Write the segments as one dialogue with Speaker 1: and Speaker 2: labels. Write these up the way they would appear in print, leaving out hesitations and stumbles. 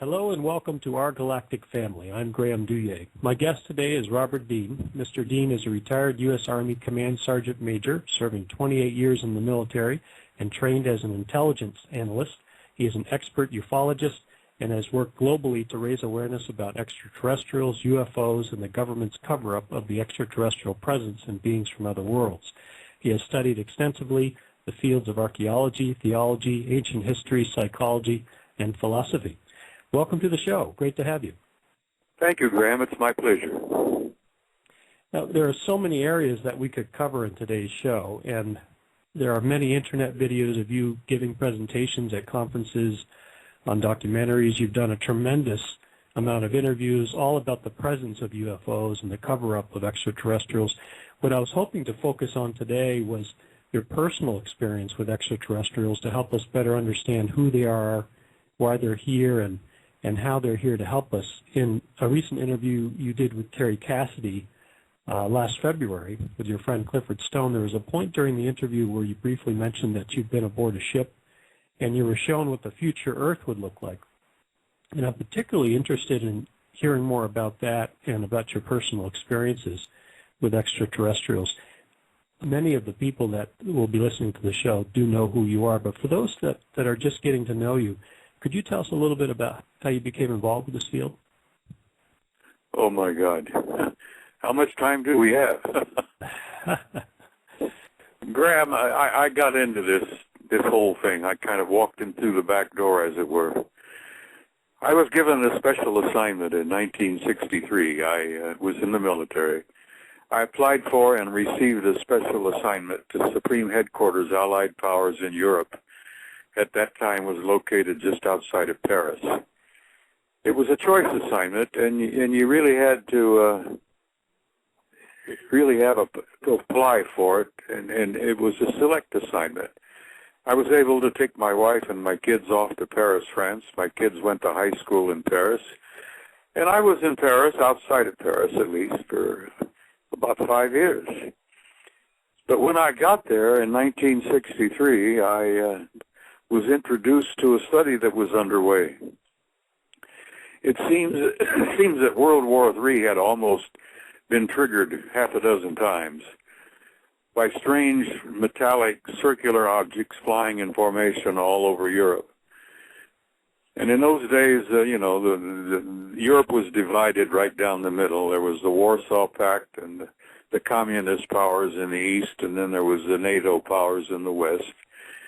Speaker 1: Hello and welcome to our galactic family. I'm Graham Douillet. My guest today is Robert Dean. Mr. Dean is a retired U.S. Army Command Sergeant Major, serving 28 years in the military and trained as an intelligence analyst. He is an expert ufologist and has worked globally to raise awareness about extraterrestrials, UFOs, and the government's cover-up of the extraterrestrial presence and beings from other worlds. He has studied extensively the fields of archaeology, theology, ancient history, psychology, and philosophy. Welcome to the show. Great to have you.
Speaker 2: Thank you, Graham. It's my pleasure.
Speaker 1: Now, there are so many areas that we could cover in today's show, and there are many internet videos of you giving presentations at conferences on documentaries. You've done a tremendous amount of interviews all about the presence of UFOs and the cover-up of extraterrestrials. What I was hoping to focus on today was your personal experience with extraterrestrials to help us better understand who they are, why they're here, and how they're here to help us. In a recent interview you did with Terry Cassidy last February with your friend Clifford Stone, there was a point during the interview where you briefly mentioned that you've been aboard a ship and you were shown what the future Earth would look like. And I'm particularly interested in hearing more about that and about your personal experiences with extraterrestrials. Many of the people that will be listening to the show do know who you are, but for those that are just getting to know you, could you tell us a little bit about how you became involved with this field?
Speaker 2: Oh, my God. How much time do we have? Graham, I got into this whole thing. I kind of walked in through the back door, as it were. I was given a special assignment in 1963. I was in the military. I applied for and received a special assignment to Supreme Headquarters Allied Powers in Europe. At that time was located just outside of Paris. It was a choice assignment, and you really had to apply for it, and it was a select assignment. I was able to take my wife and my kids off to Paris, France. My kids went to high school in Paris, and I was in Paris, outside of Paris at least, for about 5 years. But when I got there in 1963, I was introduced to a study that was underway. It seems that World War III had almost been triggered half a dozen times by strange metallic circular objects flying in formation all over Europe. And in those days, Europe was divided right down the middle. There was the Warsaw Pact and the communist powers in the east, and then there was the NATO powers in the west.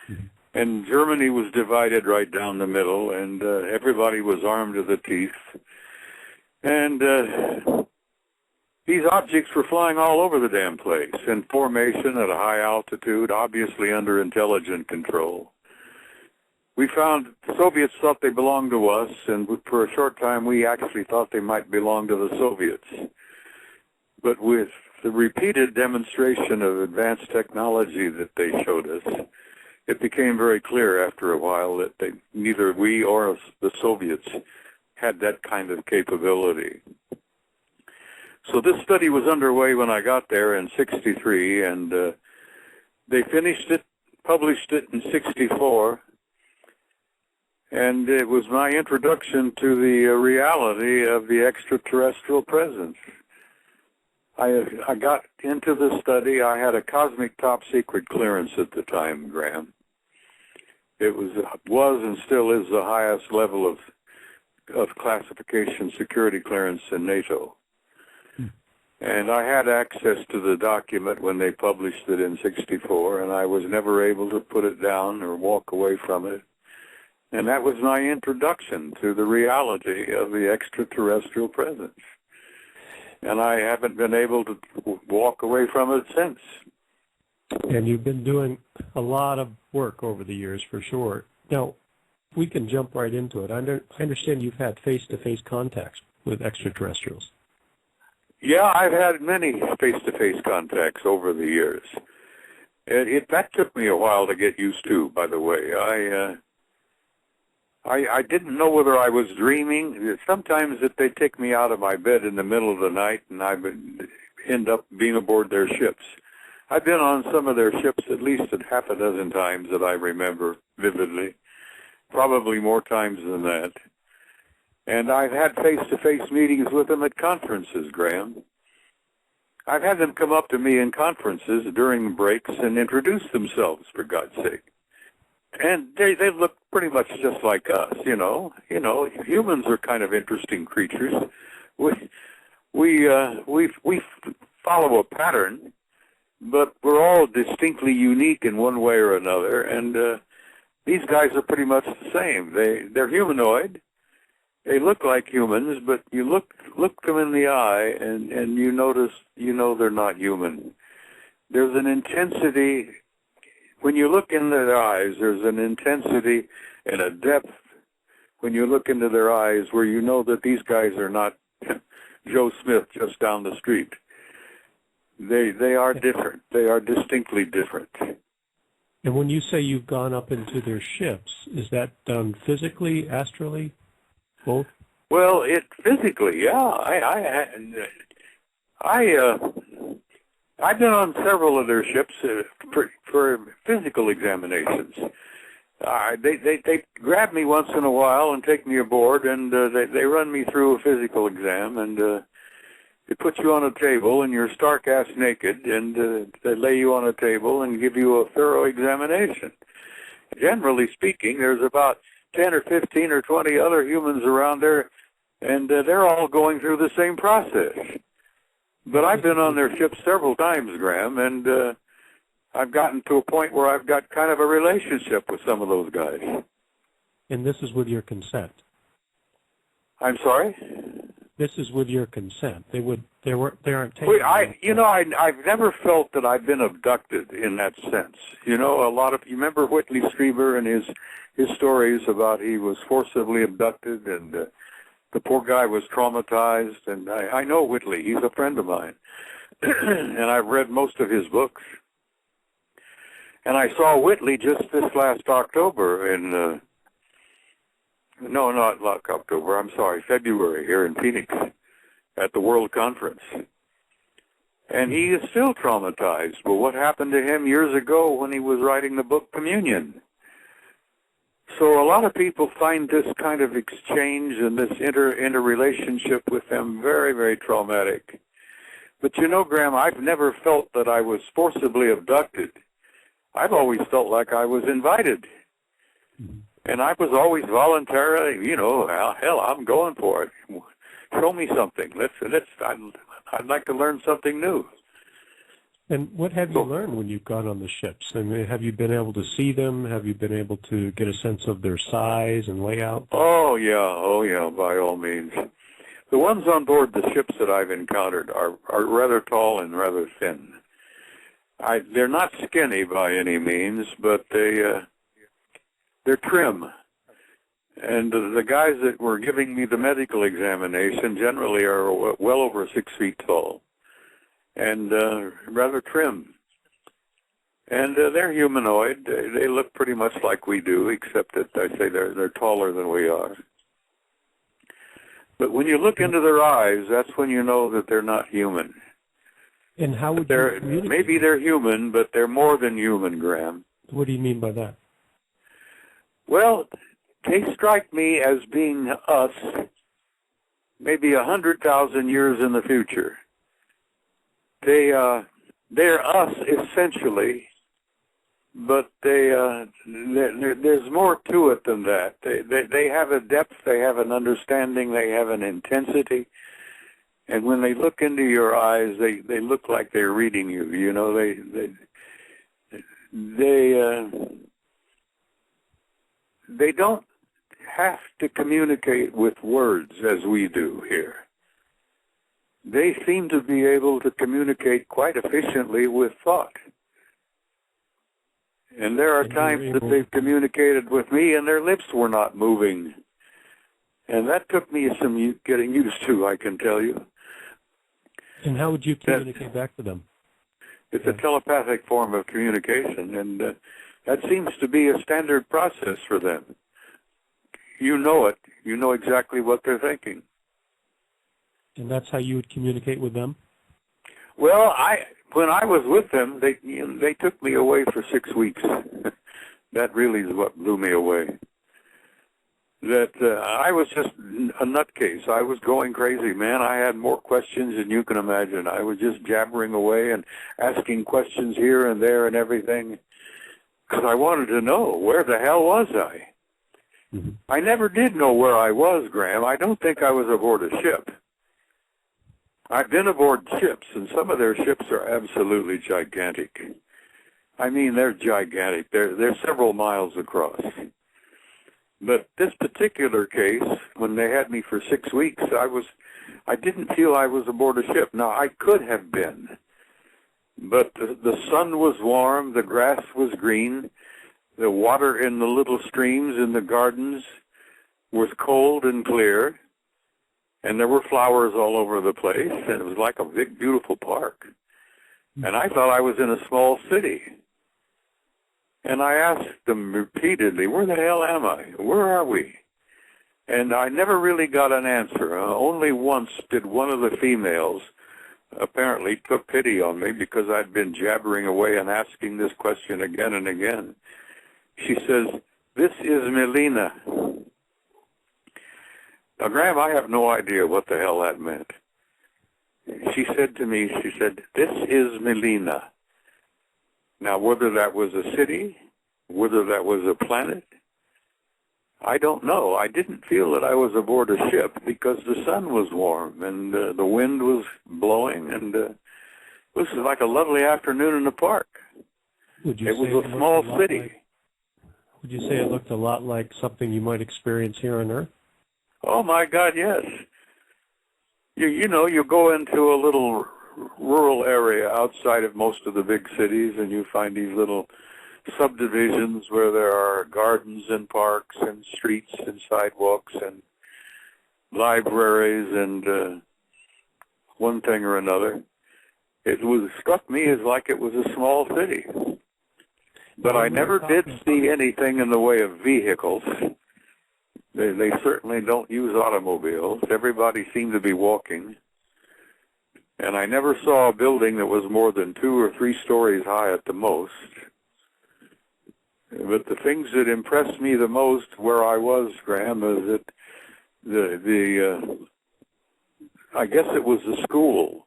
Speaker 2: Mm-hmm. And Germany was divided right down the middle, and everybody was armed to the teeth. And these objects were flying all over the damn place, in formation at a high altitude, obviously under intelligent control. We found the Soviets thought they belonged to us, and for a short time we actually thought they might belong to the Soviets. But with the repeated demonstration of advanced technology that they showed us, it became very clear after a while that neither we or the Soviets had that kind of capability. So this study was underway when I got there in '63, and they finished it, published it in '64, and it was my introduction to the reality of the extraterrestrial presence. I got into the study. I had a cosmic top secret clearance at the time, Graham. It was and still is the highest level of classification security clearance in NATO. And I had access to the document when they published it in '64, and I was never able to put it down or walk away from it. And that was my introduction to the reality of the extraterrestrial presence. And I haven't been able to walk away from it since.
Speaker 1: And you've been doing a lot of work over the years, for sure. Now, we can jump right into it. I understand you've had face-to-face contacts with extraterrestrials.
Speaker 2: Yeah, I've had many face-to-face contacts over the years. That took me a while to get used to, by the way. I didn't know whether I was dreaming. Sometimes if they take me out of my bed in the middle of the night and I would end up being aboard their ships. I've been on some of their ships at least half a dozen times that I remember vividly, probably more times than that. And I've had face-to-face meetings with them at conferences, Graham. I've had them come up to me in conferences during breaks and introduce themselves, for God's sake. And they look pretty much just like us, you know. Humans are kind of interesting creatures. We follow a pattern, but we're all distinctly unique in one way or another. And these guys are pretty much the same. They're humanoid. They look like humans, but you look them in the eye, and you notice, they're not human. There's an intensity. When you look into their eyes, there's an intensity and a depth when you look into their eyes where you know that these guys are not Joe Smith just down the street. They are different. They are distinctly different.
Speaker 1: And when you say you've gone up into their ships, is that done physically, astrally, both?
Speaker 2: Well, physically, yeah. I've been on several of their ships for physical examinations. They grab me once in a while and take me aboard, and they run me through a physical exam, and they put you on a table, and you're stark-ass naked, and they lay you on a table and give you a thorough examination. Generally speaking, there's about 10 or 15 or 20 other humans around there, and they're all going through the same process. But I've been on their ship several times, Graham, and I've gotten to a point where I've got kind of a relationship with some of those guys.
Speaker 1: And this is with your consent?
Speaker 2: I'm sorry?
Speaker 1: This is with your consent. They aren't taking.
Speaker 2: I've never felt that I've been abducted in that sense. You remember Whitley Strieber and his stories about he was forcibly abducted, and the poor guy was traumatized. And I know Whitley; he's a friend of mine, and I've read most of his books. And I saw Whitley just this last October in. No, not October. I'm sorry, February here in Phoenix at the World Conference. And he is still traumatized. But what happened to him years ago when he was writing the book Communion? So a lot of people find this kind of exchange and this interrelationship with them very, very traumatic. But Graham, I've never felt that I was forcibly abducted. I've always felt like I was invited. And I was always voluntarily, hell, I'm going for it. Show me something. I'd like to learn something new.
Speaker 1: And what have you learned when you've gone on the ships? I mean, have you been able to see them? Have you been able to get a sense of their size and layout?
Speaker 2: Oh yeah, by all means. The ones on board the ships that I've encountered are rather tall and rather thin. They're not skinny by any means, but they're trim. And the guys that were giving me the medical examination generally are well over 6 feet tall and rather trim. And they're humanoid. They look pretty much like we do, except that I say they're taller than we are. But when you look into their eyes, that's when you know that they're not human.
Speaker 1: And how would you communicate?
Speaker 2: Maybe they're human, but they're more than human, Graham.
Speaker 1: What do you mean by that?
Speaker 2: Well, they strike me as being us maybe 100,000 years in the future. They're us essentially, but there's more to it than that. They have a depth, they have an understanding, they have an intensity, and when they look into your eyes, they look like they're reading you. They don't have to communicate with words as we do here. They seem to be able to communicate quite efficiently with thought. And there are times that they've communicated with me and their lips were not moving. And that took me some getting used to, I can tell you.
Speaker 1: And how would you communicate back to them?
Speaker 2: It's a telepathic form of communication, and that seems to be a standard process for them. You know it. You know exactly what they're thinking.
Speaker 1: And that's how you would communicate with them?
Speaker 2: Well, when I was with them, they took me away for 6 weeks. That really is what blew me away. that I was just a nutcase. I was going crazy, man. I had more questions than you can imagine. I was just jabbering away and asking questions here and there and everything because I wanted to know, where the hell was I?
Speaker 1: Mm-hmm.
Speaker 2: I never did know where I was, Graham. I don't think I was aboard a ship. I've been aboard ships, and some of their ships are absolutely gigantic. I mean, they're gigantic. They're several miles across. But this particular case, when they had me for 6 weeks, I didn't feel I was aboard a ship. Now, I could have been. But the sun was warm, the grass was green, the water in the little streams in the gardens was cold and clear, and there were flowers all over the place, and it was like a big, beautiful park. And I thought I was in a small city. And I asked them repeatedly, where the hell am I? Where are we? And I never really got an answer. Only once did one of the females apparently took pity on me because I'd been jabbering away and asking this question again and again. She says, this is Melina. Now, Graham, I have no idea what the hell that meant. She said to me, this is Melina. Now, whether that was a city, whether that was a planet, I don't know. I didn't feel that I was aboard a ship because the sun was warm and the wind was blowing, and this was like a lovely afternoon in the park. It was a small city.
Speaker 1: Would you say it looked a lot like something you might experience here on Earth?
Speaker 2: Oh, my God, yes. You know, you go into a little rural area outside of most of the big cities, and you find these little subdivisions where there are gardens and parks and streets and sidewalks and libraries and one thing or another. It struck me as like it was a small city. But I never did see anything in the way of vehicles. They certainly don't use automobiles. Everybody seemed to be walking. And I never saw a building that was more than 2 or 3 stories high at the most. But the things that impressed me the most where I was, Graham, is that I guess it was the school,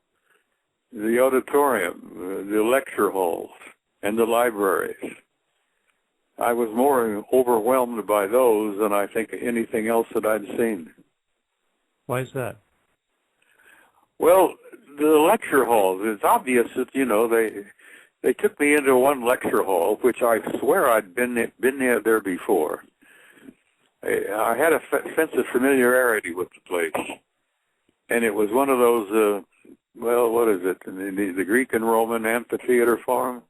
Speaker 2: the auditorium, the lecture halls, and the libraries. I was more overwhelmed by those than I think anything else that I'd seen.
Speaker 1: Why is that?
Speaker 2: Well, the lecture halls, it's obvious that, you know, they took me into one lecture hall, which I swear I'd been there before. I had a sense of familiarity with the place. And it was one of those, well, what is it, the Greek and Roman amphitheater form?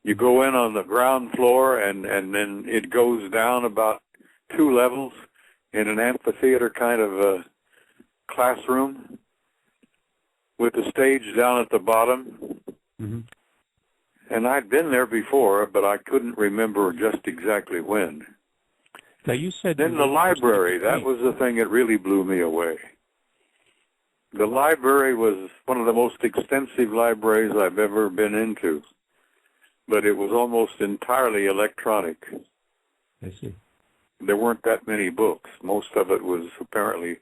Speaker 2: You go in on the ground floor, and then it goes down about 2 levels in an amphitheater kind of a classroom with the stage down at the bottom.
Speaker 1: Mm-hmm.
Speaker 2: And I'd been there before, but I couldn't remember just exactly when.
Speaker 1: Now you said
Speaker 2: then the library, that was the thing that really blew me away. The library was one of the most extensive libraries I've ever been into, but it was almost entirely electronic.
Speaker 1: I see.
Speaker 2: There weren't that many books. Most of it was apparently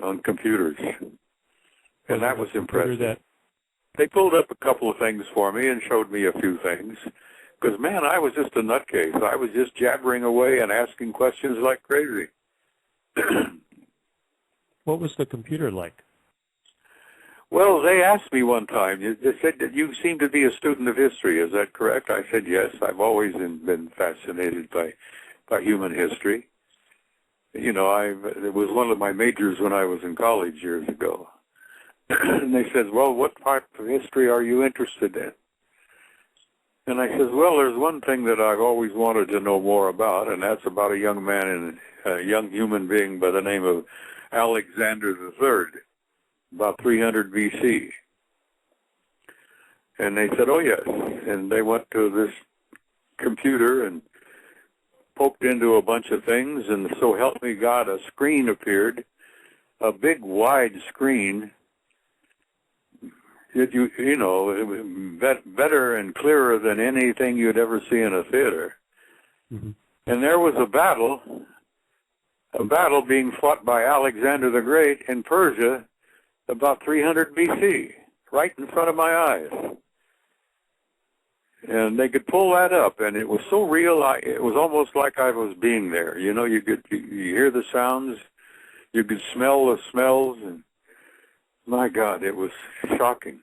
Speaker 2: on computers. And that was impressive. They pulled up a couple of things for me and showed me a few things. Because, man, I was just a nutcase. I was just jabbering away and asking questions like crazy.
Speaker 1: What was the computer like?
Speaker 2: Well, they asked me one time, they said that you seem to be a student of history. Is that correct? I said, yes. I've always been fascinated by human history. You know, it was one of my majors when I was in college years ago. And they said, well, what part of history are you interested in? And I said, well, there's one thing that I've always wanted to know more about, and that's about a young man and a young human being by the name of Alexander III, about 300 BC. And they said, oh, yes. And they went to this computer and poked into a bunch of things, and so help me God, a screen appeared, a big, wide screen. You know, better and clearer than anything you'd ever see in a theater. Mm-hmm. And there was a battle a battle being fought by Alexander the Great in Persia about 300 BC, right in front of my eyes. And they could pull that up, and it was so real, it was almost like I was being there. You know, you hear the sounds, you could smell the smells, and my God, it was shocking.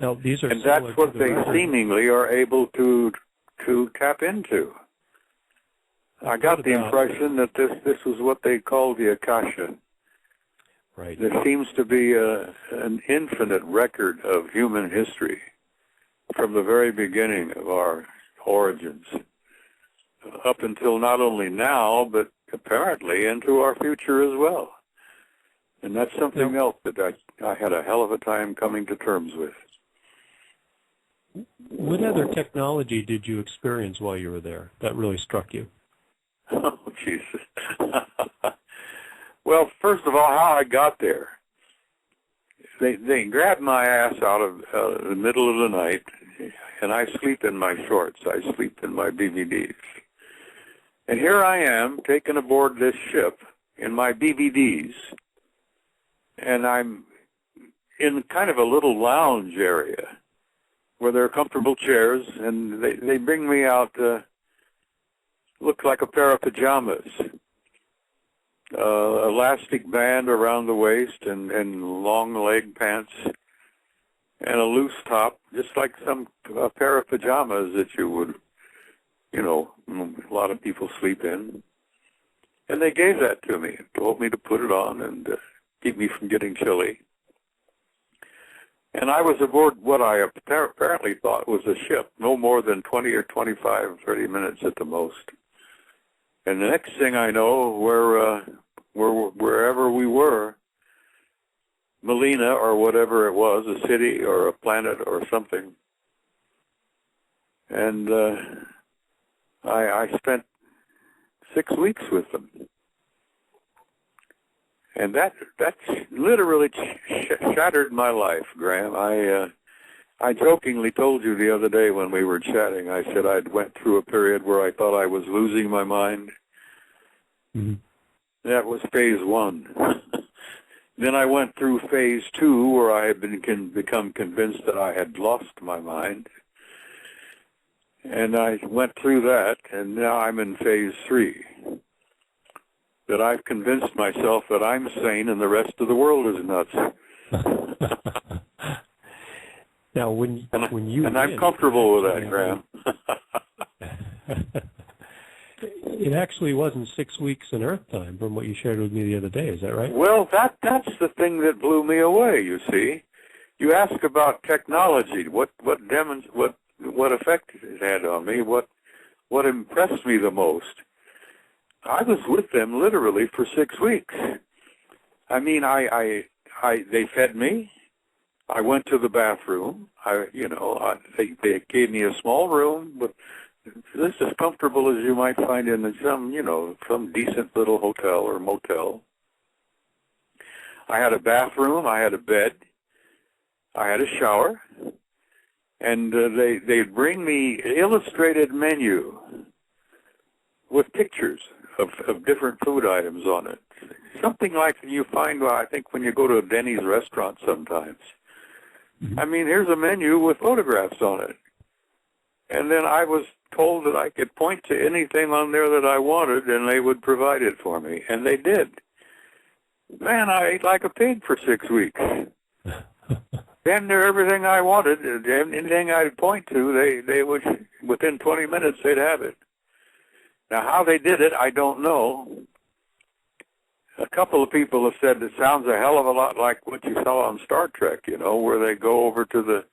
Speaker 1: Now, these are
Speaker 2: and that's what they seemingly are able to tap into. I got the impression that this was what they call the Akashic.
Speaker 1: Right.
Speaker 2: There seems to be an infinite record of human history from the very beginning of our origins up until not only now, but apparently into our future as well. And that's something else that I had a hell of a time coming to terms with.
Speaker 1: What other technology did you experience while you were there that really struck you?
Speaker 2: Oh, Jesus. Well, first of all, how I got there. They grabbed my ass out of the middle of the night, and I sleep in my shorts. I sleep in my BVDs. And here I am, taken aboard this ship in my BVDs, and I'm in kind of a little lounge area where there are comfortable chairs, and they bring me out, looks like a pair of pajamas, elastic band around the waist, and long leg pants, and a loose top, just like a pair of pajamas that you would, you know, a lot of people sleep in. And they gave that to me, told me to put it on and keep me from getting chilly. And I was aboard what I apparently thought was a ship, no more than 20 or 25, 30 minutes at the most. And the next thing I know, wherever we were, Melina or whatever it was, a city or a planet or something. And I spent 6 weeks with them. And that's literally shattered my life, Graham. I jokingly told you the other day when we were chatting, I said I'd went through a period where I thought I was losing my mind.
Speaker 1: Mm-hmm.
Speaker 2: That was phase 1. Then I went through phase 2, where I had become convinced that I had lost my mind. And I went through that, and now I'm in phase 3. That I've convinced myself that I'm sane and the rest of the world is nuts.
Speaker 1: Now, when you
Speaker 2: and I'm comfortable with that, Graham.
Speaker 1: It actually wasn't 6 weeks in Earth time, from what you shared with me the other day. Is that right?
Speaker 2: Well, that's the thing that blew me away. You see, you ask about technology. What effect it had on me? What impressed me the most? I was with them literally for 6 weeks. I mean, they fed me. I went to the bathroom. They gave me a small room, but this is as comfortable as you might find in some decent little hotel or motel. I had a bathroom. I had a bed. I had a shower, and they'd bring me illustrated menu with pictures of different food items on it. Something like you find, I think, when you go to a Denny's restaurant sometimes. Mm-hmm. I mean, here's a menu with photographs on it. And then I was told that I could point to anything on there that I wanted, and they would provide it for me. And they did. Man, I ate like a pig for 6 weeks. Damn near everything I wanted, anything I'd point to, they would, within 20 minutes, they'd have it. Now, how they did it, I don't know. A couple of people have said it sounds a hell of a lot like what you saw on Star Trek, where they go over to the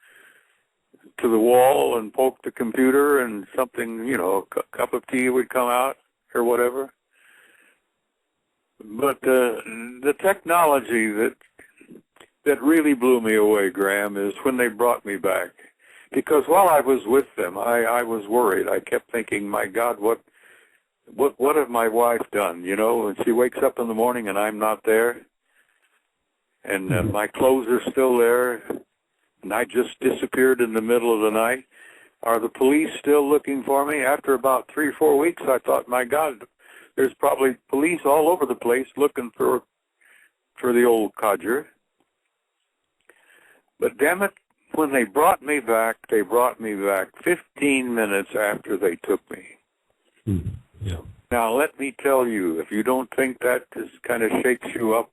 Speaker 2: wall and poke the computer and something, a cup of tea would come out or whatever. But the technology that really blew me away, Graham, is when they brought me back. Because while I was with them, I was worried. I kept thinking, my God, what have my wife done? And she wakes up in the morning and I'm not there, and my clothes are still there, and I just disappeared in the middle of the night. Are the police still looking for me? After about 3 or 4 weeks, I thought, my God, There's probably police all over the place looking for the old codger. But damn it, when they brought me back 15 minutes after they took me.
Speaker 1: Yeah.
Speaker 2: Now, let me tell you, if you don't think that just kind of shakes you up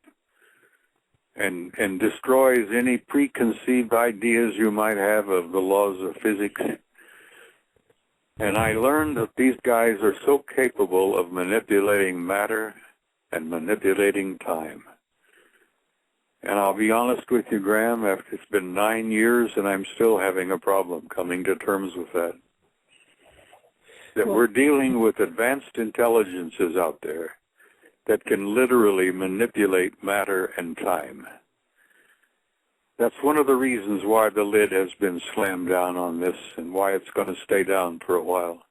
Speaker 2: and destroys any preconceived ideas you might have of the laws of physics. And I learned that these guys are so capable of manipulating matter and manipulating time. And I'll be honest with you, Graham, after it's been 9 years and I'm still having a problem coming to terms with that. That we're dealing with advanced intelligences out there that can literally manipulate matter and time. That's one of the reasons why the lid has been slammed down on this and why it's going to stay down for a while.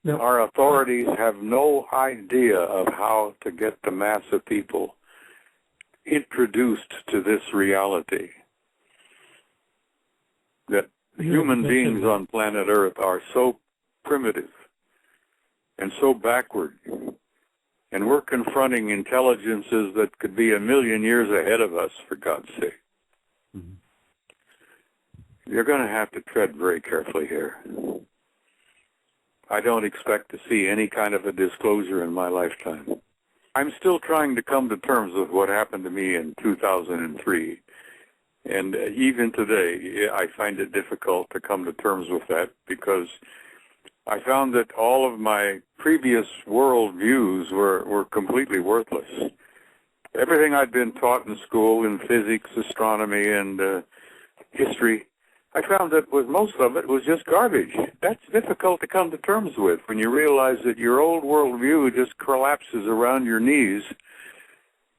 Speaker 1: Now,
Speaker 2: our authorities have no idea of how to get the mass of people introduced to this reality. That human beings on planet Earth are so primitive and so backward. And we're confronting intelligences that could be 1,000,000 years ahead of us, for God's sake.
Speaker 1: Mm-hmm.
Speaker 2: You're going to have to tread very carefully here. I don't expect to see any kind of a disclosure in my lifetime. I'm still trying to come to terms with what happened to me in 2003. And even today, I find it difficult to come to terms with that because I found that all of my previous world views were completely worthless. Everything I'd been taught in school in physics, astronomy, and history, I found that most of it was just garbage. That's difficult to come to terms with when you realize that your old worldview just collapses around your knees,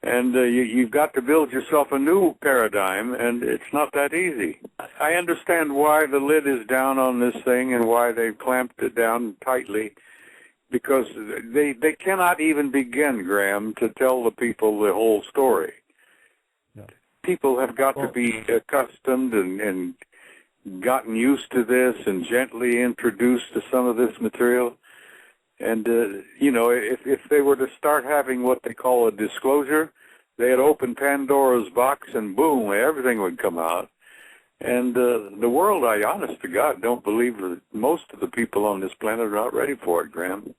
Speaker 2: and you've got to build yourself a new paradigm, and it's not that easy. I understand why the lid is down on this thing and why they've clamped it down tightly, because they cannot even begin, Graham, to tell the people the whole story. Yeah. People have got to be accustomed and gotten used to this and gently introduced to some of this material. And, if they were to start having what they call a disclosure, they'd open Pandora's box and boom, everything would come out. And the world, I honest to God, don't believe that most of the people on this planet are not ready for it, Graham.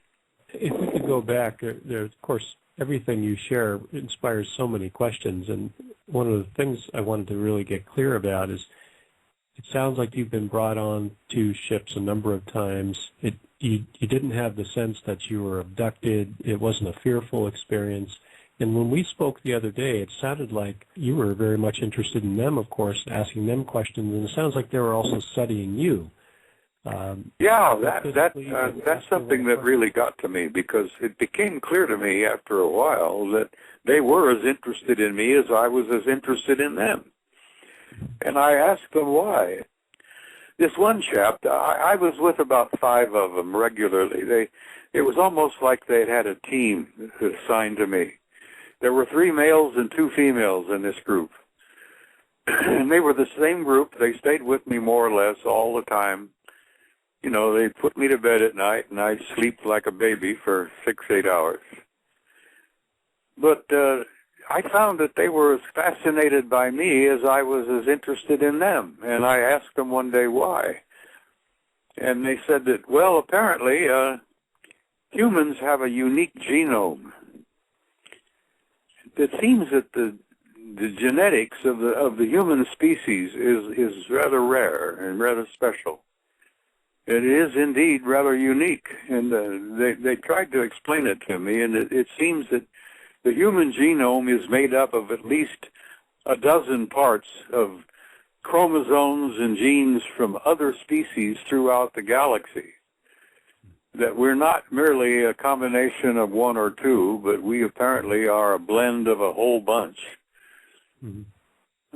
Speaker 1: If we could go back, there, of course, everything you share inspires so many questions. And one of the things I wanted to really get clear about is it sounds like you've been brought on to ships a number of times. You didn't have the sense that you were abducted. It wasn't a fearful experience. And when we spoke the other day, it sounded like you were very much interested in them, of course, asking them questions. And it sounds like they were also studying you.
Speaker 2: That's something that really got to me, because it became clear to me after a while that they were as interested in me as I was as interested in them. And I asked them why. This one chap, I was with about 5 of them regularly. It was almost like they'd had a team assigned to me. There were 3 males and 2 females in this group. And they were the same group. They stayed with me more or less all the time. You know, they'd put me to bed at night, and I'd sleep like a baby for 6-8 hours. But I found that they were as fascinated by me as I was as interested in them. And I asked them one day why. And they said that, well, apparently humans have a unique genome. It seems that the genetics of the human species is rather rare and rather special. It is indeed rather unique. And they tried to explain it to me, and it seems that the human genome is made up of at least a dozen parts of chromosomes and genes from other species throughout the galaxy. That we're not merely a combination of 1 or 2, but we apparently are a blend of a whole bunch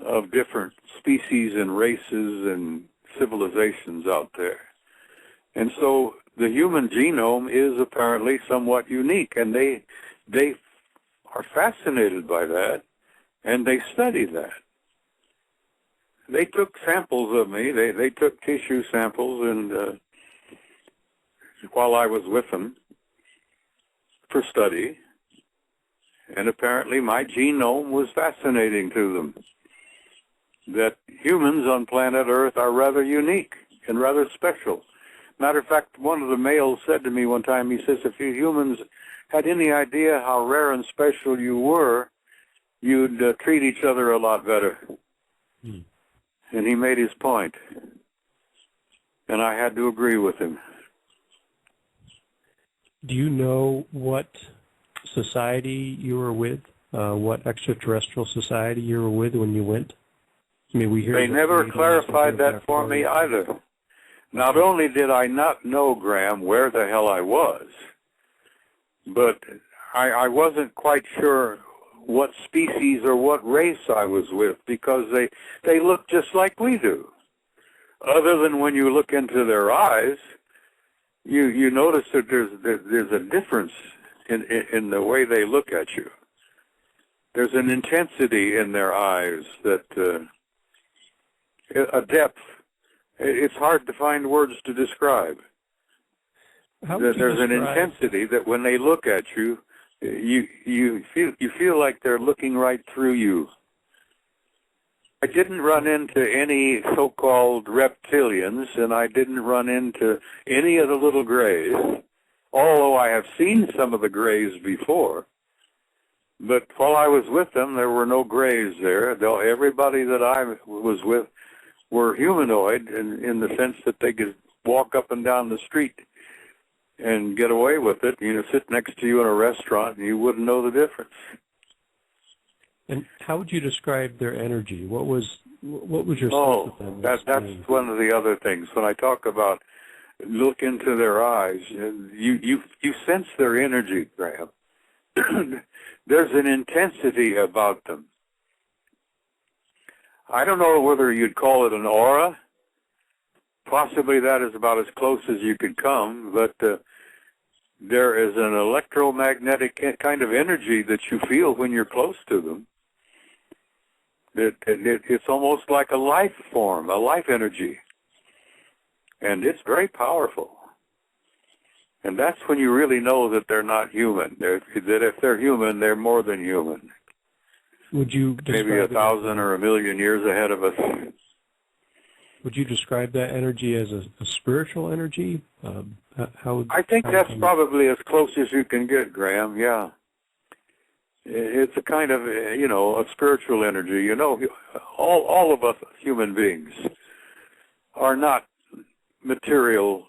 Speaker 2: of different species and races and civilizations out there. And so the human genome is apparently somewhat unique, and they are fascinated by that, and they study that. They took samples of me. They took tissue samples, and while I was with them, for study, and apparently my genome was fascinating to them. That humans on planet Earth are rather unique and rather special. Matter of fact, one of the males said to me one time, he says, if you humans had any idea how rare and special you were, you'd treat each other a lot better. Hmm. And he made his point. And I had to agree with him.
Speaker 1: Do you know what society you were with? What extraterrestrial society you were with when you went? I mean, we hear
Speaker 2: they never clarified that for me either. Not only did I not know, Graham, where the hell I was, but I wasn't quite sure what species or what race I was with, because they look just like we do. Other than when you look into their eyes, you notice that there's a difference in the way they look at you. There's an intensity in their eyes, that a depth. It's hard to find words to describe. There's an intensity that when they look at you, you feel like they're looking right through you. I didn't run into any so-called reptilians, and I didn't run into any of the little grays, although I have seen some of the grays before. But while I was with them, there were no grays there. Everybody that I was with were humanoid in the sense that they could walk up and down the street and get away with it. You know, sit next to you in a restaurant, and you wouldn't know the difference.
Speaker 1: And how would you describe their energy? What was your
Speaker 2: sense
Speaker 1: of them?
Speaker 2: That's one of the other things. When I talk about look into their eyes, you sense their energy, Graham. There's an intensity about them. I don't know whether you'd call it an aura. Possibly that is about as close as you could come, but there is an electromagnetic kind of energy that you feel when you're close to them. It's almost like a life form, a life energy. And it's very powerful. And that's when you really know that they're not human. That if they're human, they're more than human.
Speaker 1: Would you
Speaker 2: maybe 1,000 or 1,000,000 years ahead of us?
Speaker 1: Would you describe that energy as a spiritual energy?
Speaker 2: I think that's probably as close as you can get, Graham, yeah. It's a kind of, a spiritual energy. You know, all of us human beings are not material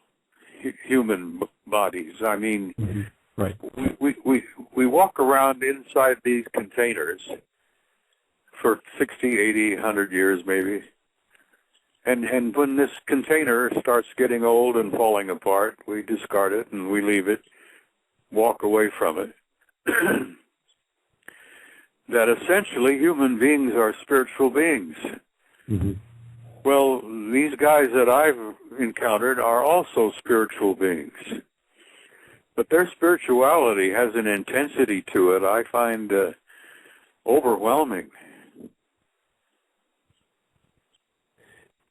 Speaker 2: human bodies. I mean,
Speaker 1: right.
Speaker 2: we walk around inside these containers for 60, 80, 100 years maybe. And when this container starts getting old and falling apart, we discard it and we leave it, walk away from it. That essentially human beings are spiritual beings. Mm-hmm. Well, these guys that I've encountered are also spiritual beings. But their spirituality has an intensity to it I find overwhelming.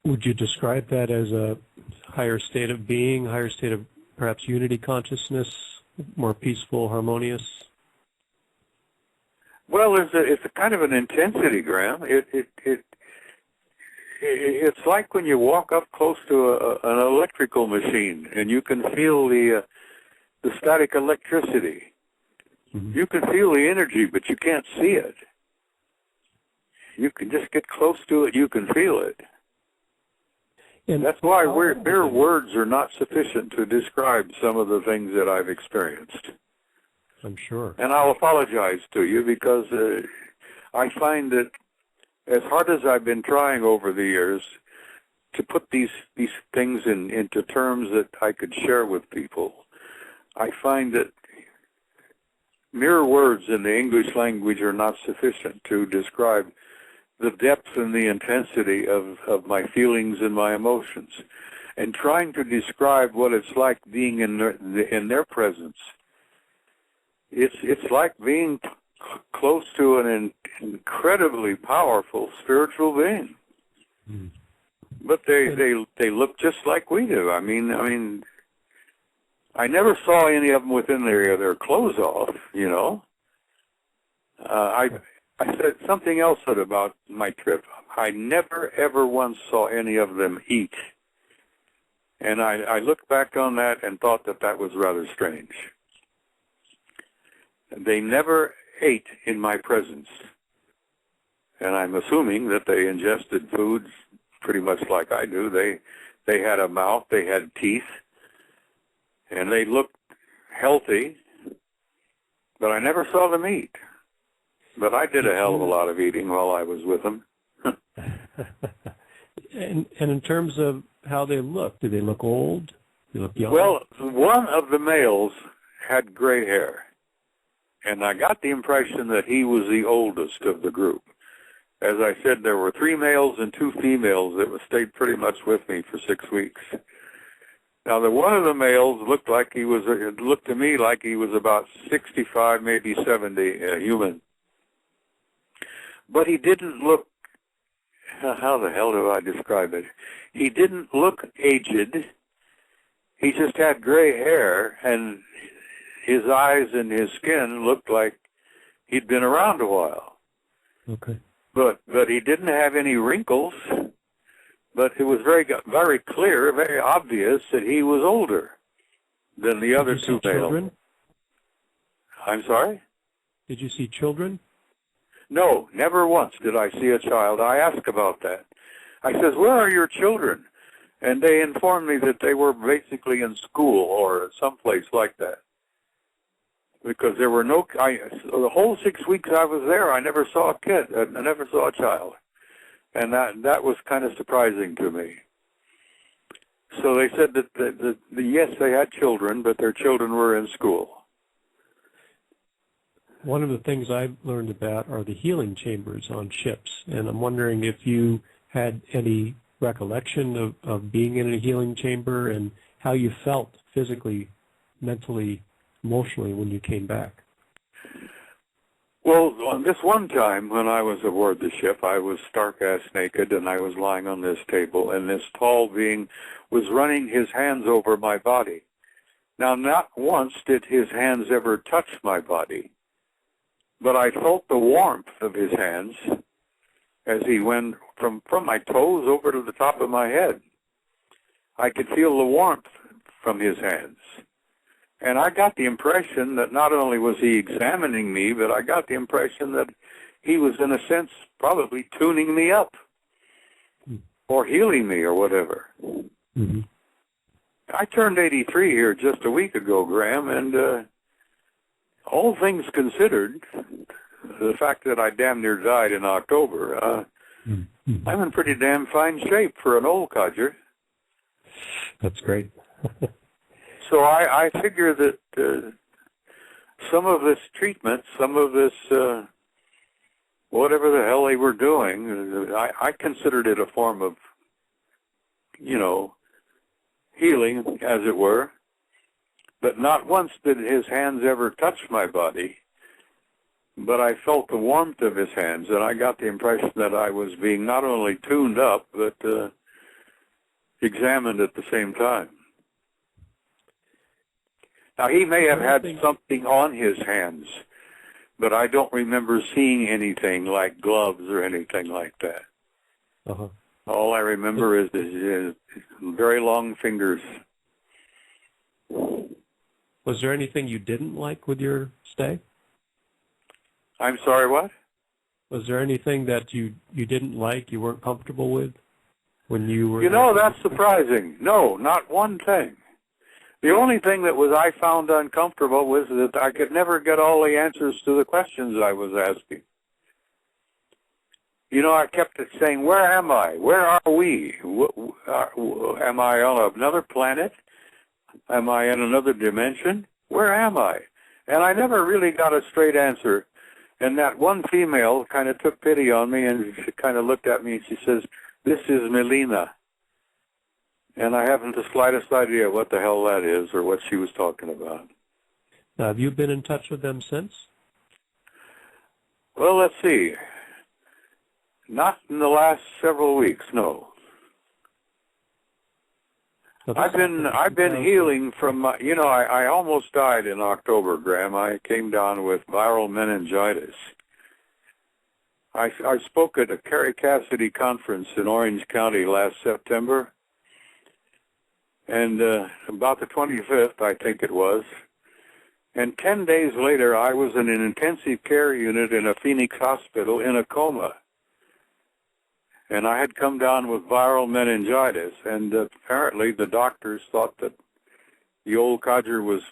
Speaker 1: Would you describe that as a higher state of being, higher state of perhaps unity consciousness, more peaceful, harmonious?
Speaker 2: Well, it's a kind of an intensity, Graham. It's like when you walk up close to an electrical machine and you can feel the static electricity. Mm-hmm. You can feel the energy, but you can't see it. You can just get close to it, you can feel it. And that's why mere words are not sufficient to describe some of the things that I've experienced.
Speaker 1: I'm sure.
Speaker 2: And I'll apologize to you because I find that as hard as I've been trying over the years to put these things into terms that I could share with people, I find that mere words in the English language are not sufficient to describe the depth and the intensity of my feelings and my emotions. And trying to describe what it's like being in their presence, it's like being close to an incredibly powerful spiritual being. Mm. But they look just like we do. I mean, I never saw any of them with their clothes off, you know. I said something else about my trip. I never, ever once saw any of them eat. And I looked back on that and thought that that was rather strange. They never ate in my presence. And I'm assuming that they ingested foods pretty much like I do. They had a mouth, they had teeth, and they looked healthy, but I never saw them eat. But I did a hell of a lot of eating while I was with them.
Speaker 1: And in terms of how they look, do they look old? Do they look young?
Speaker 2: Well, one of the males had gray hair, and I got the impression that he was the oldest of the group. As I said, there were 3 males and 2 females that stayed pretty much with me for 6 weeks. Now, one of the males looked to me like he was about 65, maybe 70, human. But he didn't look, how the hell do I describe it? He didn't look aged. He just had gray hair, and his eyes and his skin looked like he'd been around a while.
Speaker 1: Okay.
Speaker 2: But he didn't have any wrinkles. But it was very clear, very obvious that he was older than the other 2 males.
Speaker 1: Children?
Speaker 2: I'm sorry?
Speaker 1: Did you see children?
Speaker 2: No, never once did I see a child. I asked about that. I says, "Where are your children?" And they informed me that they were basically in school or someplace like that. Because there were the whole 6 weeks I was there, I never saw a kid. I never saw a child. And that was kind of surprising to me. So they said that, yes, they had children, but their children were in school.
Speaker 1: One of the things I've learned about are the healing chambers on ships, and I'm wondering if you had any recollection of being in a healing chamber and how you felt physically, mentally, emotionally when you came back.
Speaker 2: Well, on this one time when I was aboard the ship, I was stark-ass naked, and I was lying on this table, and this tall being was running his hands over my body. Now, not once did his hands ever touch my body, but I felt the warmth of his hands as he went from my toes over to the top of my head. I could feel the warmth from his hands. And I got the impression that not only was he examining me, but I got the impression that he was, in a sense, probably tuning me up or healing me or whatever.
Speaker 1: Mm-hmm.
Speaker 2: I turned 83 here just a week ago, Graham, and all things considered, the fact that I damn near died in October, I'm in pretty damn fine shape for an old codger.
Speaker 1: That's great.
Speaker 2: So I figure that some of this treatment, some of this, whatever the hell they were doing, I considered it a form of, healing, as it were. But not once did his hands ever touch my body. But I felt the warmth of his hands, and I got the impression that I was being not only tuned up, but examined at the same time. Now, he may have had something on his hands, but I don't remember seeing anything like gloves or anything like that.
Speaker 1: Uh-huh.
Speaker 2: All I remember is his very long fingers.
Speaker 1: Was there anything you didn't like with your stay?
Speaker 2: I'm sorry, what?
Speaker 1: Was there anything that you didn't like, you weren't comfortable with when you were...
Speaker 2: That's surprising. No, not one thing. The only thing that I found uncomfortable was that I could never get all the answers to the questions I was asking. I kept saying, where am I? Where are we? Am I on another planet? Am I in another dimension? Where am I? And I never really got a straight answer. And that one female kind of took pity on me, and she kind of looked at me and she says, "This is Melina." And I haven't the slightest idea what the hell that is or what she was talking about.
Speaker 1: Now, have you been in touch with them since?
Speaker 2: Well, let's see. Not in the last several weeks, no.
Speaker 1: So
Speaker 2: I've been healing from, I almost died in October, Graham. I came down with viral meningitis. I spoke at a Carrie Cassidy conference in Orange County last September, and about the 25th, I think it was, and 10 days later, I was in an intensive care unit in a Phoenix hospital in a coma. And I had come down with viral meningitis, and apparently the doctors thought that the old codger was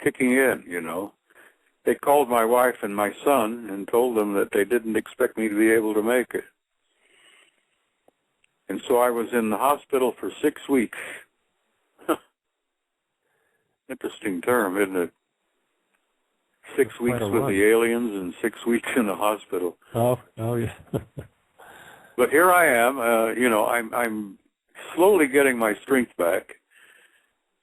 Speaker 2: kicking in, They called my wife and my son and told them that they didn't expect me to be able to make it. And so I was in the hospital for 6 weeks. Interesting term, isn't it? 6 weeks with the aliens and 6 weeks in the hospital.
Speaker 1: Oh yeah.
Speaker 2: But here I am, I'm slowly getting my strength back.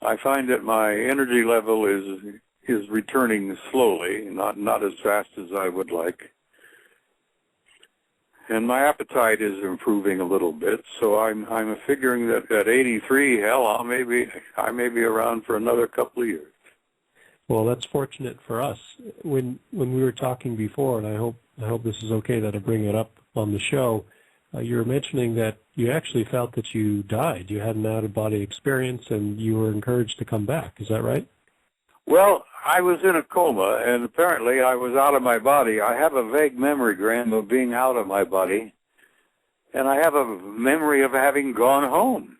Speaker 2: I find that my energy level is returning slowly, not as fast as I would like. And my appetite is improving a little bit, so I'm figuring that at 83, hell, I may be around for another couple of years.
Speaker 1: Well, that's fortunate for us. When we were talking before, and I hope this is okay that I bring it up on the show, you were mentioning that you actually felt that you died. You had an out-of-body experience, and you were encouraged to come back. Is that right?
Speaker 2: Well, I was in a coma, and apparently I was out of my body. I have a vague memory, Graham, of being out of my body, and I have a memory of having gone home.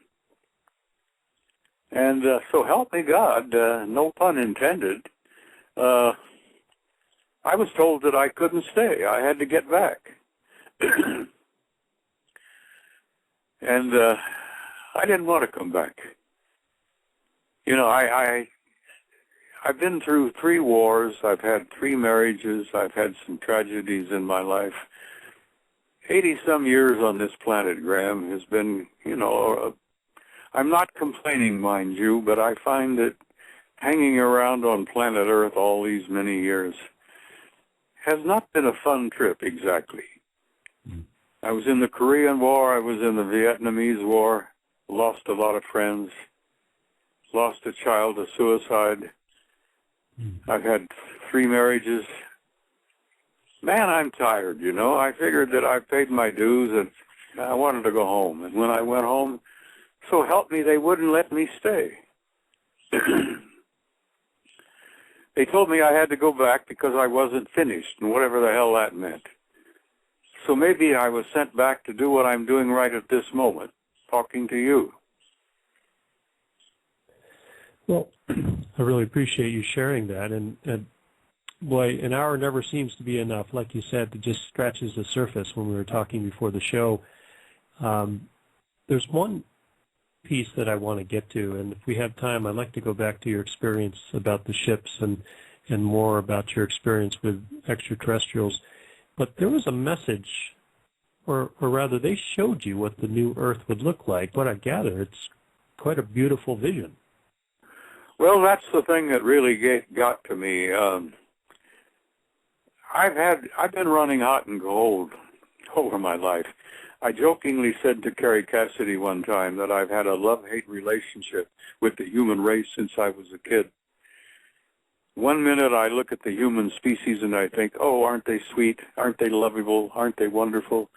Speaker 2: And so help me God, no pun intended, I was told that I couldn't stay. I had to get back. And I didn't want to come back. I've been through 3 wars. I've had 3 marriages. I've had some tragedies in my life. 80-some years on this planet, Graham, has been, I'm not complaining, mind you, but I find that hanging around on planet Earth all these many years has not been a fun trip exactly. I was in the Korean War, I was in the Vietnamese War, lost a lot of friends, lost a child to suicide. I've had 3 marriages. Man, I'm tired, I figured that I paid my dues and I wanted to go home. And when I went home, so help me, they wouldn't let me stay. They told me I had to go back because I wasn't finished, and whatever the hell that meant. So maybe I was sent back to do what I'm doing right at this moment, talking to you.
Speaker 1: Well, I really appreciate you sharing that. And boy, an hour never seems to be enough. Like you said, it just scratches the surface when we were talking before the show. There's one piece that I want to get to, and if we have time, I'd like to go back to your experience about the ships and more about your experience with extraterrestrials. But there was a message, or rather they showed you what the new Earth would look like. What I gather, it's quite a beautiful vision.
Speaker 2: Well, that's the thing that really got to me. I've been running hot and cold over my life. I jokingly said to Carrie Cassidy one time that I've had a love-hate relationship with the human race since I was a kid. One minute I look at the human species and I think, oh, aren't they sweet? Aren't they lovable? Aren't they wonderful?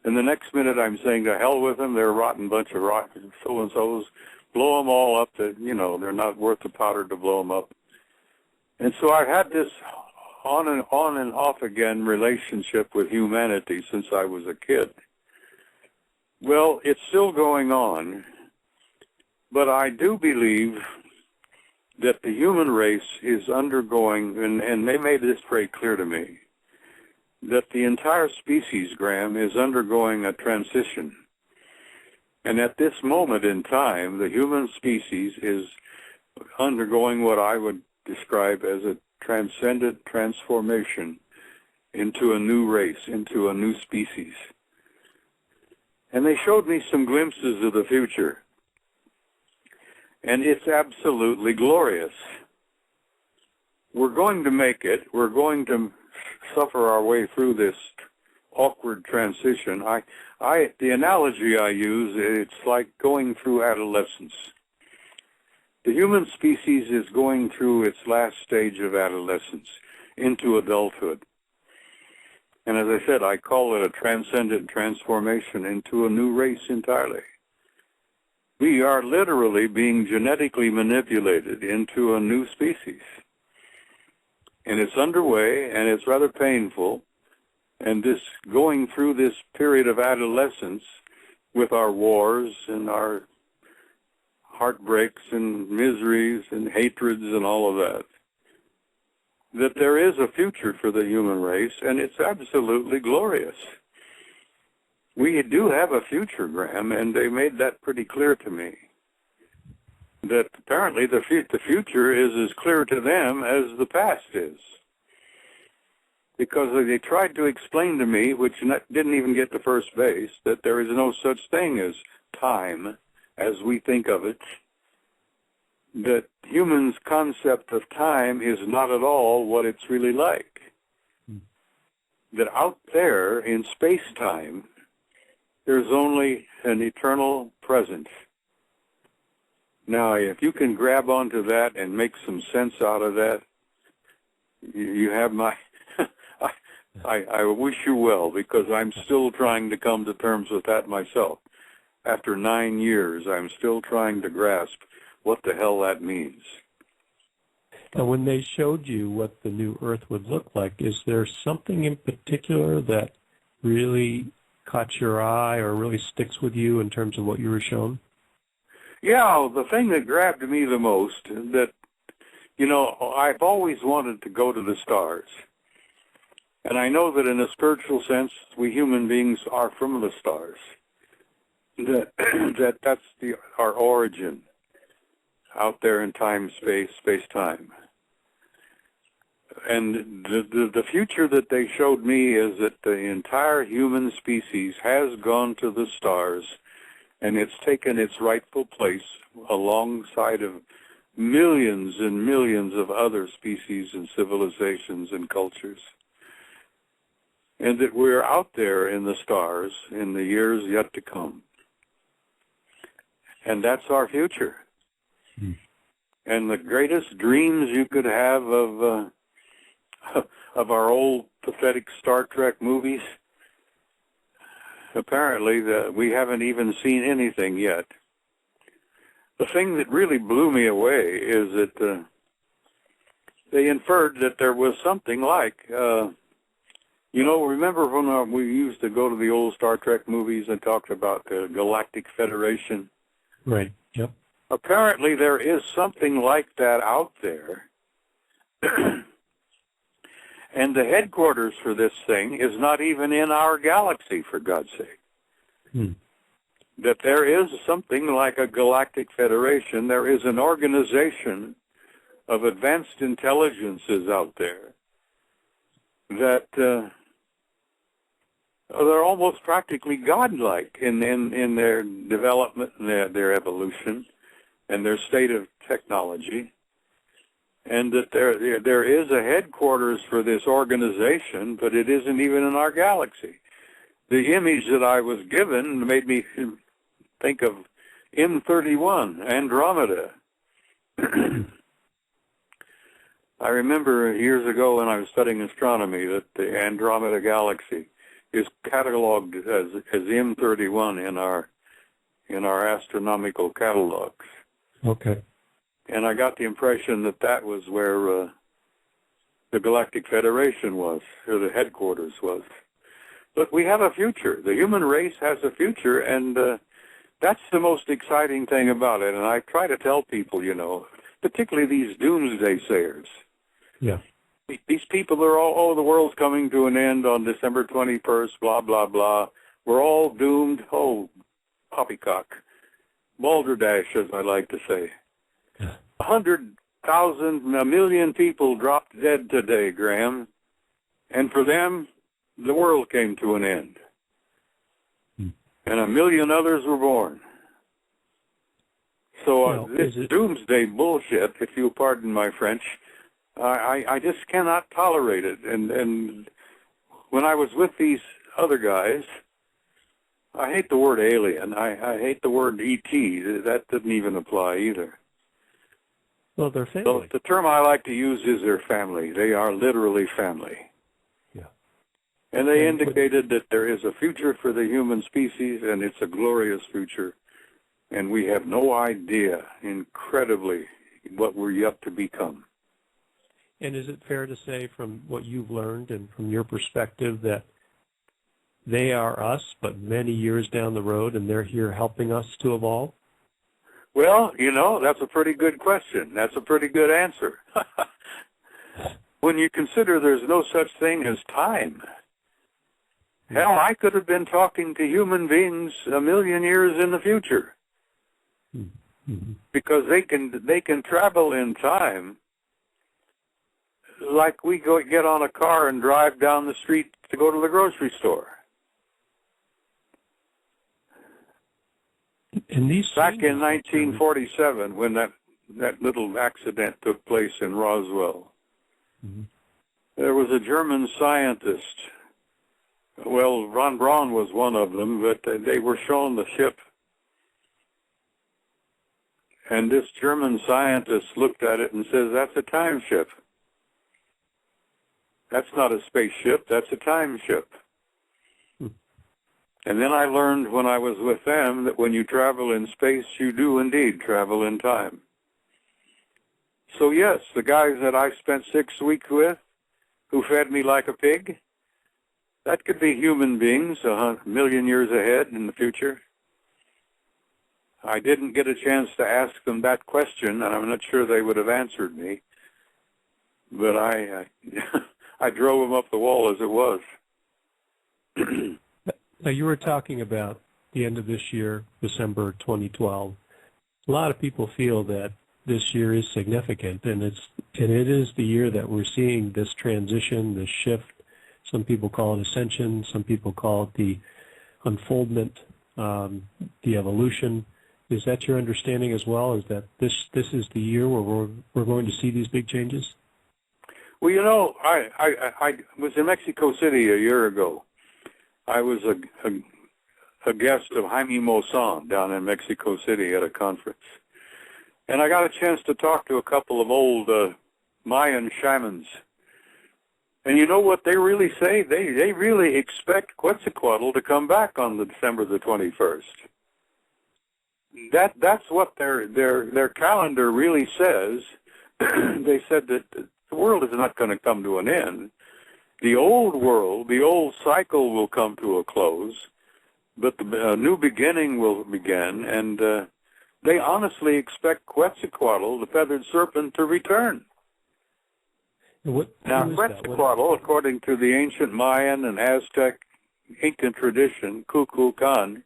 Speaker 2: And the next minute I'm saying, to hell with them, they're a rotten bunch of rotten so-and-sos. Blow them all up. They're not worth the powder to blow them up. And so I've had this on and off again relationship with humanity since I was a kid. Well, it's still going on, but I do believe that the human race is undergoing, and they made this very clear to me, that the entire species, Graham, is undergoing a transition. And at this moment in time, the human species is undergoing what I would describe as a transcendent transformation into a new race, into a new species. And they showed me some glimpses of the future. And it's absolutely glorious. We're going to make it. We're going to suffer our way through this awkward transition. The analogy I use, it's like going through adolescence. The human species is going through its last stage of adolescence into adulthood. And as I said, I call it a transcendent transformation into a new race entirely. We are literally being genetically manipulated into a new species. And it's underway, and it's rather painful. And this going through this period of adolescence with our wars and our heartbreaks and miseries and hatreds and all of that, that there is a future for the human race, and it's absolutely glorious. We do have a future, Graham, and they made that pretty clear to me. That apparently the future is as clear to them as the past is. Because they tried to explain to me, which didn't even get to first base, that there is no such thing as time as we think of it. That humans' concept of time is not at all what it's really like. That out there in space-time, there's only an eternal present. Now, if you can grab onto that and make some sense out of that, you have my... I wish you well, because I'm still trying to come to terms with that myself. After 9 years, I'm still trying to grasp what the hell that means.
Speaker 1: And when they showed you what the new Earth would look like, is there something in particular that really caught your eye or really sticks with you in terms of what you were shown?
Speaker 2: Yeah, the thing that grabbed me the most, that, I've always wanted to go to the stars. And I know that in a spiritual sense, we human beings are from the stars. That's our origin out there in time, space-time. And the future that they showed me is that the entire human species has gone to the stars, and it's taken its rightful place alongside of millions and millions of other species and civilizations and cultures. And that we're out there in the stars in the years yet to come. And that's our future. And the greatest dreams you could have of our old pathetic Star Trek movies, apparently we haven't even seen anything yet. The thing that really blew me away is that they inferred that there was something like, remember when we used to go to the old Star Trek movies and talked about the Galactic Federation?
Speaker 1: Right, yep.
Speaker 2: Apparently there is something like that out there. And the headquarters for this thing is not even in our galaxy, for God's sake. That there is something like a Galactic Federation. There is an organization of advanced intelligences out there that they're almost practically godlike in their development and their evolution and their state of technology, and that there is a headquarters for this organization, but it isn't even in our galaxy. The image that I was given made me think of M31, Andromeda. I remember years ago when I was studying astronomy that the Andromeda galaxy is cataloged as M31 in our astronomical catalogs.
Speaker 1: Okay.
Speaker 2: And I got the impression that that was where the Galactic Federation was, or the headquarters was. Look, we have a future. The human race has a future, and that's the most exciting thing about it. And I try to tell people, particularly these doomsday sayers.
Speaker 1: Yeah.
Speaker 2: These people are all, the world's coming to an end on December 21st, blah, blah, blah. We're all doomed. Oh, poppycock. Balderdash, as I like to say. 100,000, a million people dropped dead today, Graham. And for them, the world came to an end. And a million others were born. So this doomsday bullshit, if you'll pardon my French, I just cannot tolerate it. And when I was with these other guys, I hate the word alien. I hate the word ET. That didn't even apply either.
Speaker 1: Well, they're
Speaker 2: So
Speaker 1: family.
Speaker 2: the term I like to use is their family. They are literally family.
Speaker 1: Yeah.
Speaker 2: And they indicated that there is a future for the human species, and it's a glorious future. And we have no idea, incredibly, what we're yet to become.
Speaker 1: And is it fair to say, from what you've learned and from your perspective, that they are us, but many years down the road, and they're here helping us to evolve?
Speaker 2: Well, you know, that's a pretty good question. That's a pretty good answer. When you consider there's no such thing as time. Hell, I could have been talking to human beings a million years in the future.
Speaker 1: Mm-hmm.
Speaker 2: Because they can travel in time like we get on a car and drive down the street to go to the grocery store.
Speaker 1: And these
Speaker 2: Back in 1947, when that little accident took place in Roswell,
Speaker 1: mm-hmm.
Speaker 2: there was a German scientist. Well, von Braun was one of them, but they were shown the ship. And this German scientist looked at it and says, "That's a time ship. That's not a spaceship, that's a time ship." And then I learned when I was with them that when you travel in space, you do indeed travel in time. So yes, the guys that I spent 6 weeks with, who fed me like a pig, that could be human beings a million years ahead in the future. I didn't get a chance to ask them that question, and I'm not sure they would have answered me. But I drove them up the wall as it was.
Speaker 1: Now, you were talking about the end of this year, December 2012. A lot of people feel that this year is significant, and it is the year that we're seeing this transition, this shift. Some people call it ascension. Some people call it the unfoldment, the evolution. Is that your understanding as well? Is that this is the year where we're going to see these big changes?
Speaker 2: Well, you know, I was in Mexico City a year ago. I was a guest of Jaime Maussan down in Mexico City at a conference. And I got a chance to talk to a couple of old Mayan shamans. And you know what they really say? They really expect Quetzalcoatl to come back on December the 21st. That's what their calendar really says. They said that the world is not going to come to an end. The old world, the old cycle will come to a close, but the new beginning will begin, and they honestly expect Quetzalcoatl, the feathered serpent, to return. Now, Quetzalcoatl, according to the ancient Mayan and Aztec Incan tradition, Kukulkan,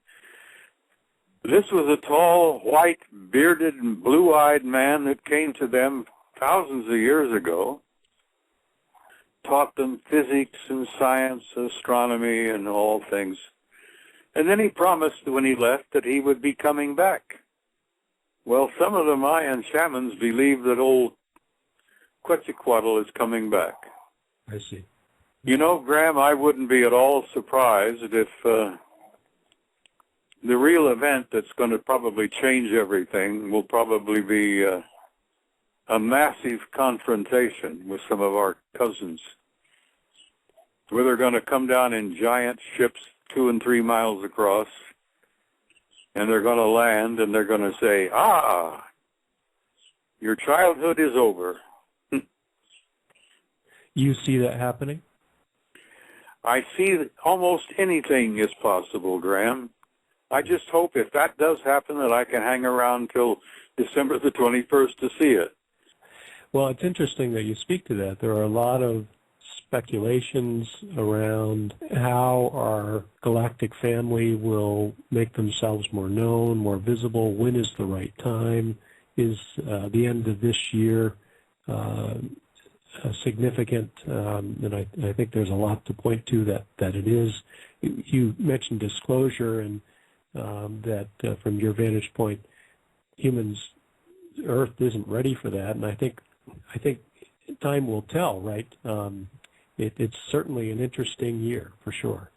Speaker 2: this was a tall, white, bearded, and blue-eyed man that came to them thousands of years ago, taught them physics and science, astronomy, and all things. And then he promised when he left that he would be coming back. Well, some of the Mayan shamans believe that old Quetzalcoatl is coming back.
Speaker 1: I see.
Speaker 2: You know, Graham, I wouldn't be at all surprised if the real event that's going to probably change everything will probably be a massive confrontation with some of our cousins, where they're going to come down in giant ships 2 and 3 miles across, and they're going to land, and they're going to say, "Ah, your childhood is over."
Speaker 1: You see that happening?
Speaker 2: I see that almost anything is possible, Graham. I just hope if that does happen that I can hang around till December the 21st to see it.
Speaker 1: Well, it's interesting that you speak to that. There are a lot of speculations around how our galactic family will make themselves more known, more visible. When is the right time? Is the end of this year significant? And I think there's a lot to point to that it is. You mentioned disclosure, and that from your vantage point, Earth isn't ready for that, and I think time will tell, right? It's certainly an interesting year, for sure.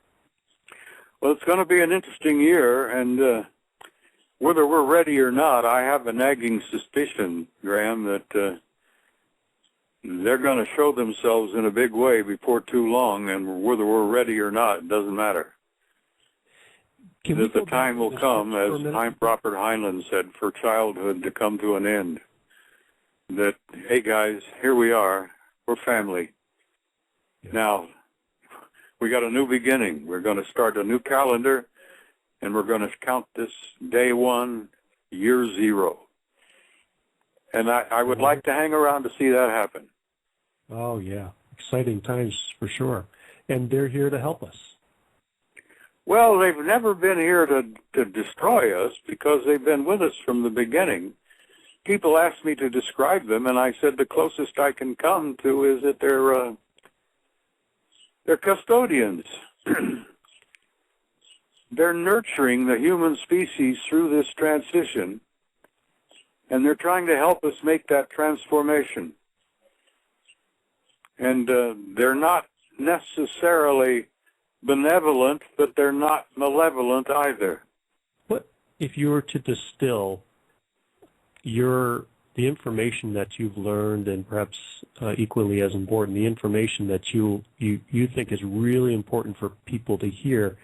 Speaker 2: Well, it's going to be an interesting year, and whether we're ready or not, I have a nagging suspicion, Graham, that they're going to show themselves in a big way before too long, and whether we're ready or not, it doesn't matter. That the time will come, as Robert Heinlein said, for childhood to come to an end. That, hey guys, here we are, we're family. Yeah. Now, we got a new beginning. We're going to start a new calendar, and we're going to count this day 1, year 0. And I would like to hang around to see that happen.
Speaker 1: Oh, yeah. Exciting times for sure. And they're here to help us.
Speaker 2: Well, they've never been here to destroy us because they've been with us from the beginning. People asked me to describe them, and I said the closest I can come to is that they're custodians. They're nurturing the human species through this transition, and they're trying to help us make that transformation. And they're not necessarily benevolent, but they're not malevolent either.
Speaker 1: What if you were to distill the information that you've learned, and perhaps equally as important, the information that you think is really important for people to hear,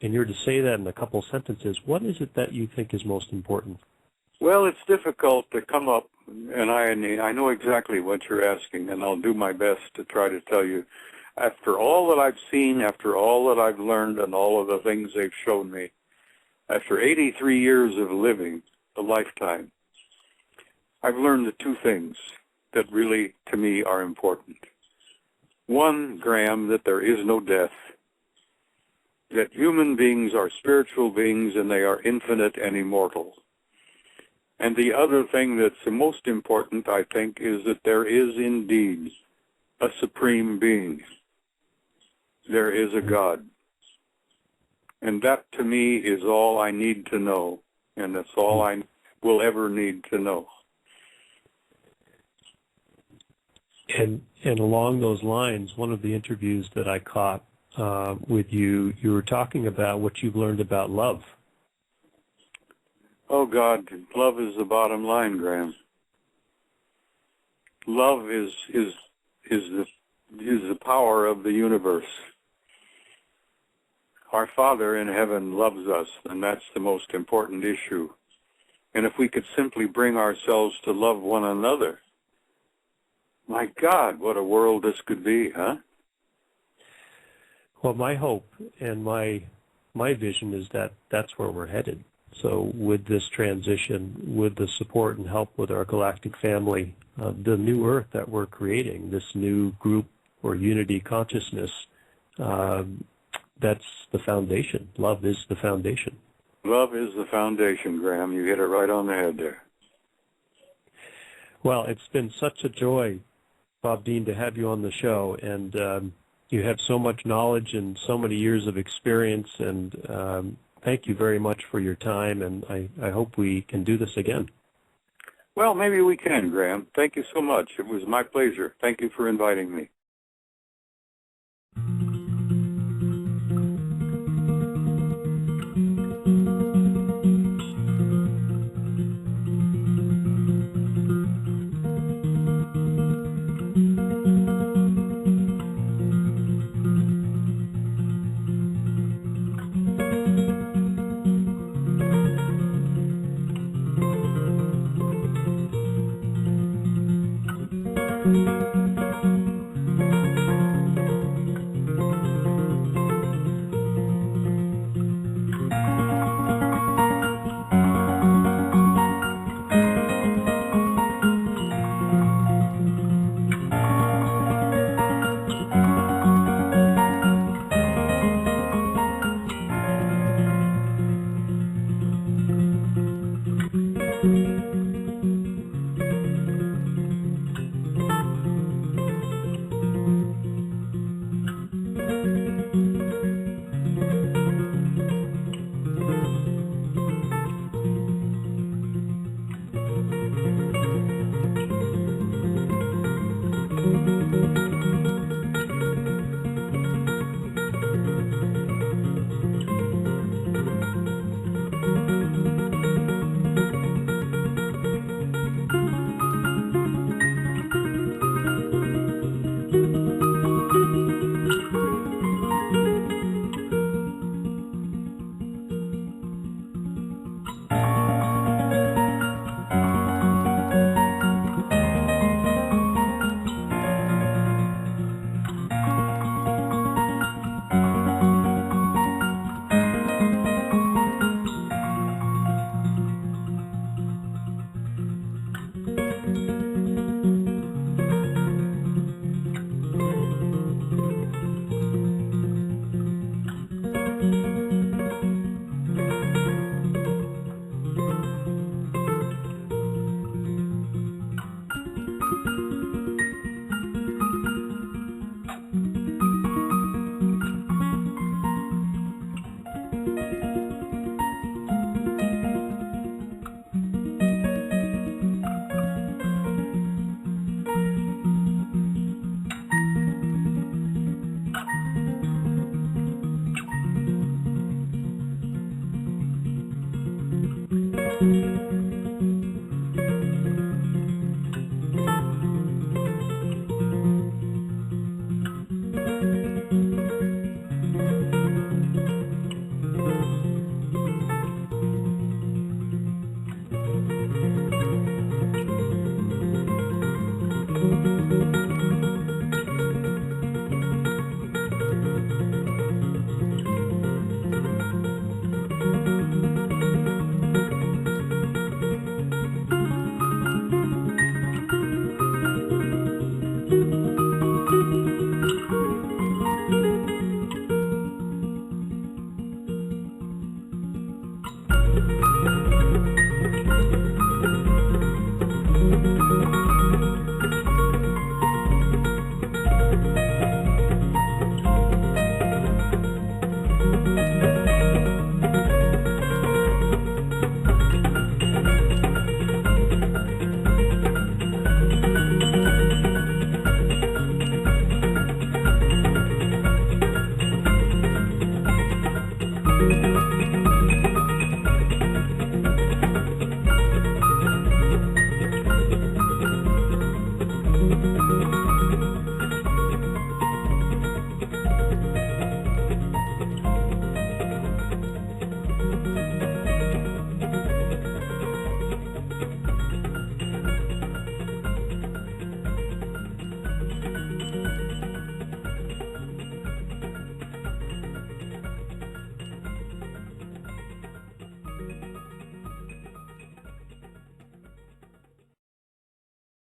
Speaker 1: and you're to say that in a couple sentences, what is it that you think is most important?
Speaker 2: Well, it's difficult to come up, and I know exactly what you're asking, and I'll do my best to try to tell you. After all that I've seen, after all that I've learned, and all of the things they've shown me, after 83 years of living, a lifetime, I've learned the 2 things that really, to me, are important. One, Graham, that there is no death, that human beings are spiritual beings and they are infinite and immortal. And the other thing that's the most important, I think, is that there is indeed a supreme being. There is a God. And that, to me, is all I need to know, and that's all I will ever need to know.
Speaker 1: And along those lines, one of the interviews that I caught with you, you were talking about what you've learned about love.
Speaker 2: Oh, God, love is the bottom line, Graham. Love is the power of the universe. Our Father in heaven loves us, and that's the most important issue. And if we could simply bring ourselves to love one another, my God, what a world this could be, huh?
Speaker 1: Well, my hope and my vision is that that's where we're headed. So with this transition, with the support and help with our galactic family, the new Earth that we're creating, this new group or unity consciousness, that's the foundation. Love is the foundation.
Speaker 2: Love is the foundation, Graham. You hit it right on the head there.
Speaker 1: Well, it's been such a joy, Bob Dean, to have you on the show, and you have so much knowledge and so many years of experience, and thank you very much for your time, and I hope we can do this again.
Speaker 2: Well, maybe we can, Graham. Thank you so much. It was my pleasure. Thank you for inviting me.
Speaker 1: you.